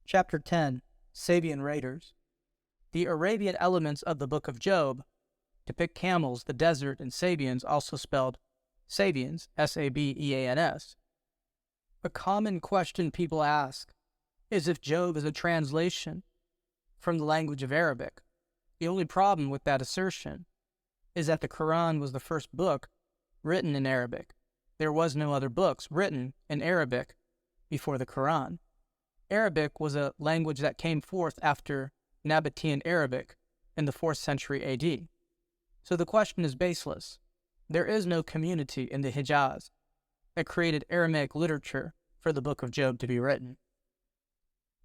Chapter 10, Sabaean Raiders. The Arabian elements of the Book of Job depict camels, the desert, and Sabaeans, also spelled Sabeans, S-A-B-E-A-N-S. A common question people ask is if Job is a translation from the language of Arabic. The only problem with that assertion is that the Quran was the first book written in Arabic. There was no other books written in Arabic before the Quran. Arabic was a language that came forth after Nabatean Arabic in the 4th century AD. So the question is baseless. There is no community in the Hijaz that created Aramaic literature for the Book of Job to be written.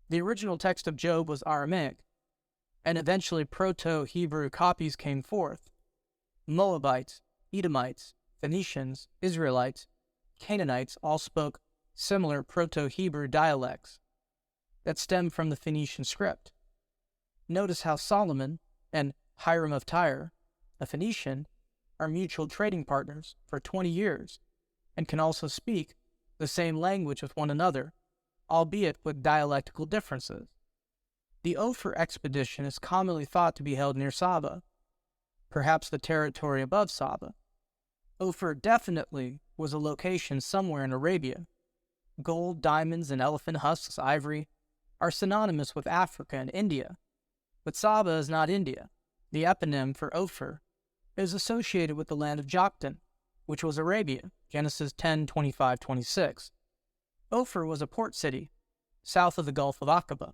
The original text of Job was Aramaic, and eventually Proto-Hebrew copies came forth. Moabites, Edomites, Phoenicians, Israelites, Canaanites all spoke similar Proto-Hebrew dialects that stem from the Phoenician script. Notice how Solomon and Hiram of Tyre, a Phoenician, are mutual trading partners for 20 years and can also speak the same language with one another, albeit with dialectical differences. The Ophir Expedition is commonly thought to be held near Saba, perhaps the territory above Saba. Ophir definitely was a location somewhere in Arabia. Gold, diamonds, and elephant husks, ivory, are synonymous with Africa and India, but Saba is not India. The eponym for Ophir is associated with the land of Joktan, which was Arabia, Genesis 10:25-26. Ophir was a port city, south of the Gulf of Aqaba.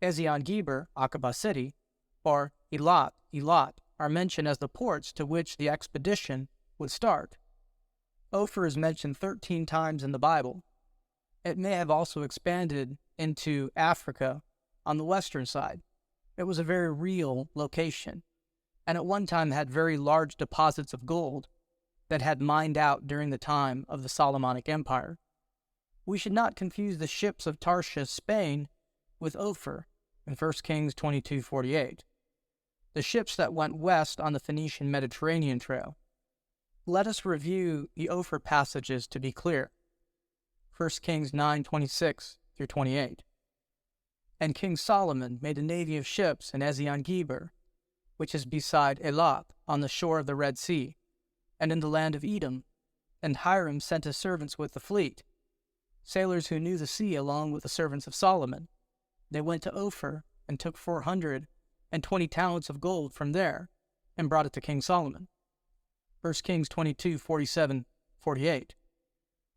Ezion-Geber, Aqaba city, or Eilat, are mentioned as the ports to which the expedition would start. Ophir is mentioned 13 times in the Bible. It may have also expanded into Africa on the western side. It was a very real location, and at one time had very large deposits of gold that had mined out during the time of the Solomonic Empire. We should not confuse the ships of Tarshish, Spain, with Ophir in 1 Kings 22:48, the ships that went west on the Phoenician Mediterranean trail. Let us review the Ophir passages to be clear. 1 Kings 9:26-28. And King Solomon made a navy of ships in Ezion-Geber, which is beside Eilat, on the shore of the Red Sea, and in the land of Edom. And Hiram sent his servants with the fleet, sailors who knew the sea along with the servants of Solomon. They went to Ophir and took 420 talents of gold from there and brought it to King Solomon. 1 Kings 22:47-48.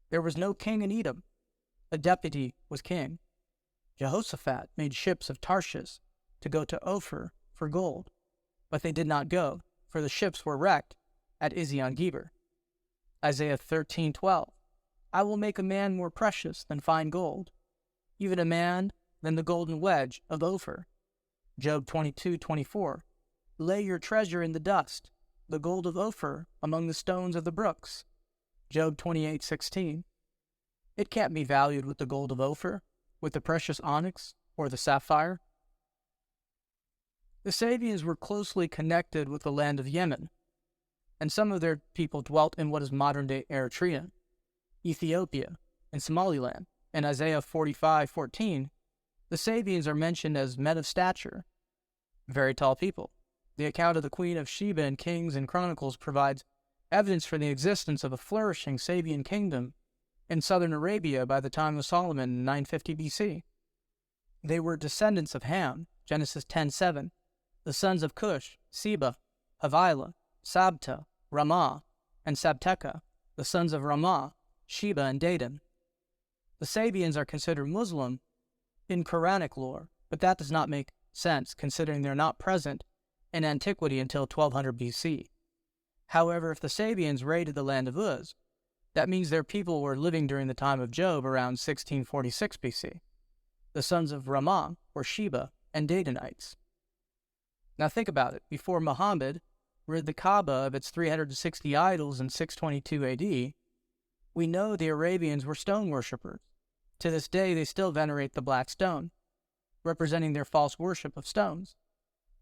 There was no king in Edom. A deputy was king. Jehoshaphat made ships of Tarshish to go to Ophir for gold, but they did not go, for the ships were wrecked at Ezion-Geber. Isaiah 13:12. I will make a man more precious than fine gold, even a man than the golden wedge of Ophir. Job 22:24. Lay your treasure in the dust, the gold of Ophir among the stones of the brooks. Job 28:16. It can't be valued with the gold of Ophir, with the precious onyx or the sapphire. The Sabaeans were closely connected with the land of Yemen, and some of their people dwelt in what is modern-day Eritrea, Ethiopia, and Somaliland. In Isaiah 45:14, the Sabaeans are mentioned as men of stature, very tall people. The account of the Queen of Sheba in Kings and Chronicles provides evidence for the existence of a flourishing Sabaean kingdom in southern Arabia by the time of Solomon in 950 BC. They were descendants of Ham, Genesis 10:7, the sons of Cush, Seba, Havilah, Sabta, Ramah, and Sabteka, the sons of Ramah, Sheba, and Dedan. The Sabaeans are considered Muslim in Quranic lore, but that does not make sense considering they're not present in antiquity until 1200 BC. However, if the Sabaeans raided the land of Uz, that means their people were living during the time of Job around 1646 BC. The sons of Ramah were Sheba and Dedanites. Now think about it. Before Muhammad rid the Kaaba of its 360 idols in 622 AD, we know the Arabians were stone worshippers. To this day, they still venerate the black stone, representing their false worship of stones.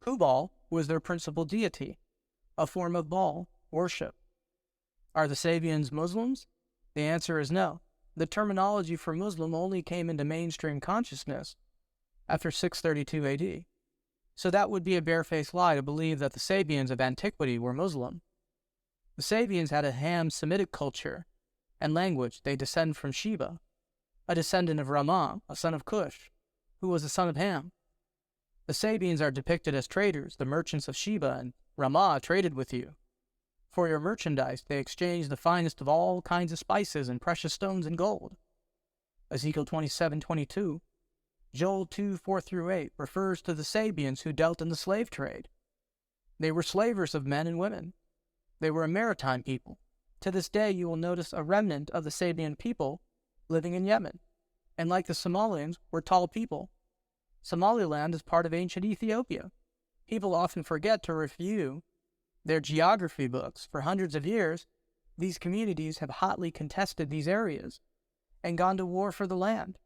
Hubal was their principal deity, a form of Baal worship. Are the Sabaeans Muslims? The answer is no. The terminology for Muslim only came into mainstream consciousness after 632 AD. So that would be a barefaced lie to believe that the Sabaeans of antiquity were Muslim. The Sabaeans had a Ham-Semitic culture and language. They descend from Sheba, a descendant of Ramah, a son of Cush, who was a son of Ham. The Sabaeans are depicted as traders. The merchants of Sheba and Ramah traded with you. For your merchandise, they exchanged the finest of all kinds of spices and precious stones and gold. Ezekiel 27:22. Joel 2:4-8 refers to the Sabaeans who dealt in the slave trade. They were slavers of men and women. They were a maritime people. To this day, you will notice a remnant of the Sabaean people living in Yemen, and like the Somalians, were tall people. Somaliland is part of ancient Ethiopia. People often forget to review their geography books. For hundreds of years, these communities have hotly contested these areas and gone to war for the land.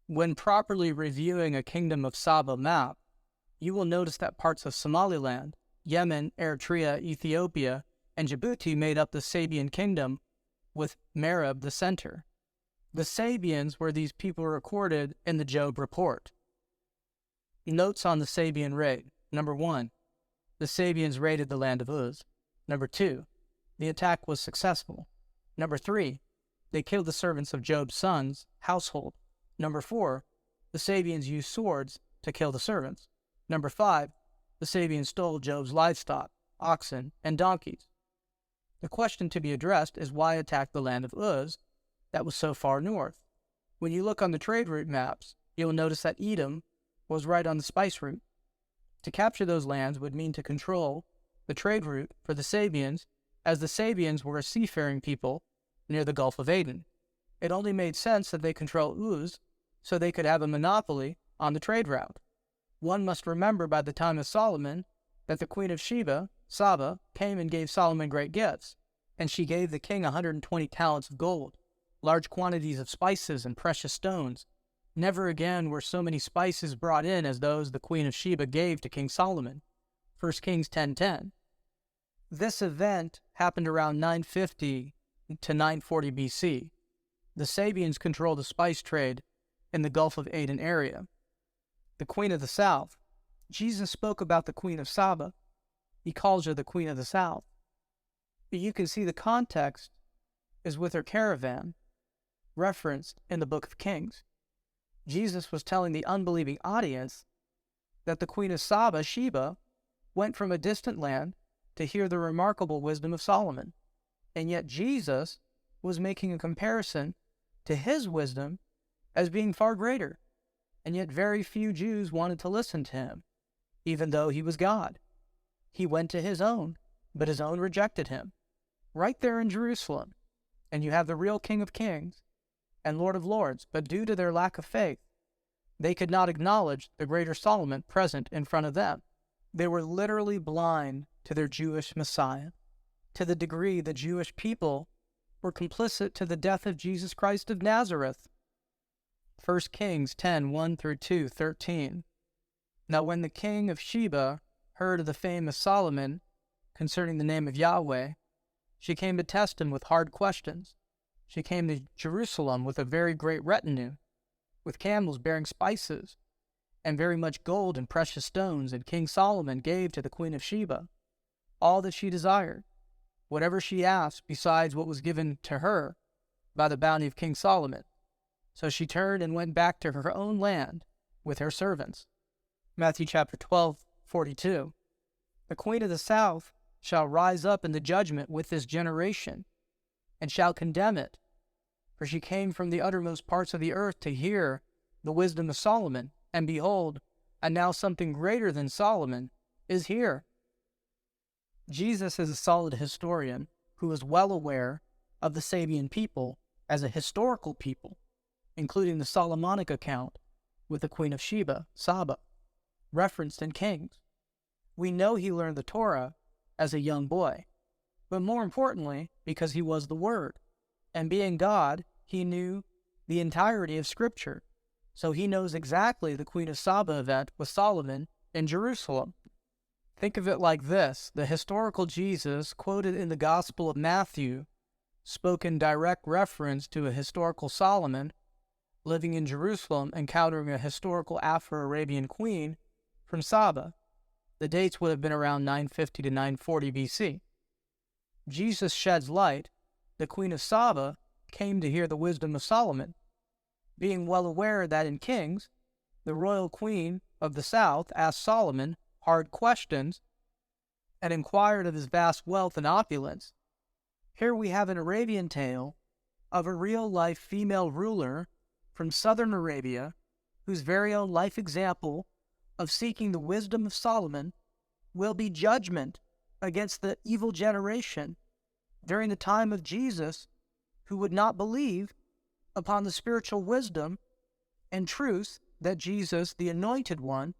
When properly reviewing a Kingdom of Saba map, you will notice that parts of Somaliland, Yemen, Eritrea, Ethiopia, and Djibouti made up the Sabaean kingdom, with Marib the center. The Sabaeans were these people recorded in the Job report. Notes on the Sabaean Raid. Number 1. The Sabaeans raided the land of Uz. Number 2. The attack was successful. Number 3. They killed the servants of Job's sons' household. Number 4. The Sabaeans used swords to kill the servants. Number 5. The Sabaeans stole Job's livestock, oxen, and donkeys. The question to be addressed is why attack the land of Uz that was so far north? When you look on the trade route maps, you'll notice that Edom was right on the spice route. To capture those lands would mean to control the trade route for the Sabaeans, as the Sabaeans were a seafaring people near the Gulf of Aden. It only made sense that they control Uz so they could have a monopoly on the trade route. One must remember by the time of Solomon that the queen of Sheba, Saba, came and gave Solomon great gifts, and she gave the king 120 talents of gold, large quantities of spices and precious stones. Never again were so many spices brought in as those the queen of Sheba gave to King Solomon. 1 Kings 10:10. This event happened around 950 to 940 BC. The Sabaeans controlled the spice trade in the Gulf of Aden area. The Queen of the South. Jesus spoke about the Queen of Saba. He calls her the Queen of the South. You can see the context is with her caravan, referenced in the Book of Kings. Jesus was telling the unbelieving audience that the Queen of Saba, Sheba, went from a distant land to hear the remarkable wisdom of Solomon. And yet Jesus was making a comparison to his wisdom as being far greater. And yet very few Jews wanted to listen to him, even though he was God. He went to his own, but his own rejected him. Right there in Jerusalem. And you have the real King of Kings and Lord of Lords, but due to their lack of faith, they could not acknowledge the greater Solomon present in front of them. They were literally blind to their Jewish Messiah, to the degree the Jewish people were complicit to the death of Jesus Christ of Nazareth. 1 Kings 10:1-2, 13. Now when the king of Sheba heard of the fame of Solomon concerning the name of Yahweh, she came to test him with hard questions. She came to Jerusalem with a very great retinue, with camels bearing spices, and very much gold and precious stones, and King Solomon gave to the queen of Sheba all that she desired, whatever she asked besides what was given to her by the bounty of King Solomon. So she turned and went back to her own land with her servants. Matthew chapter 12:42. The queen of the south shall rise up in the judgment with this generation, and shall condemn it. For she came from the uttermost parts of the earth to hear the wisdom of Solomon, and behold, and now something greater than Solomon is here. Jesus is a solid historian who is well aware of the Sabaean people as a historical people, including the Solomonic account with the queen of Sheba, Saba, referenced in Kings. We know he learned the Torah as a young boy, but more importantly, because he was the Word. And being God, he knew the entirety of Scripture, so he knows exactly the Queen of Saba event with Solomon in Jerusalem. Think of it like this. The historical Jesus, quoted in the Gospel of Matthew, spoke in direct reference to a historical Solomon, living in Jerusalem, encountering a historical Afro-Arabian queen from Saba. The dates would have been around 950 to 940 BC. Jesus sheds light. The queen of Saba came to hear the wisdom of Solomon, being well aware that in Kings, the royal queen of the south asked Solomon hard questions and inquired of his vast wealth and opulence. Here we have an Arabian tale of a real-life female ruler from southern Arabia whose very own life example of seeking the wisdom of Solomon will be judgment against the evil generation during the time of Jesus who would not believe upon the spiritual wisdom and truth that Jesus, the Anointed One,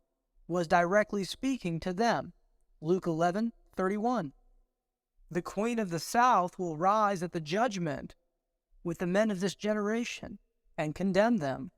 was directly speaking to them. Luke 11:31. The queen of the south will rise at the judgment with the men of this generation and condemn them.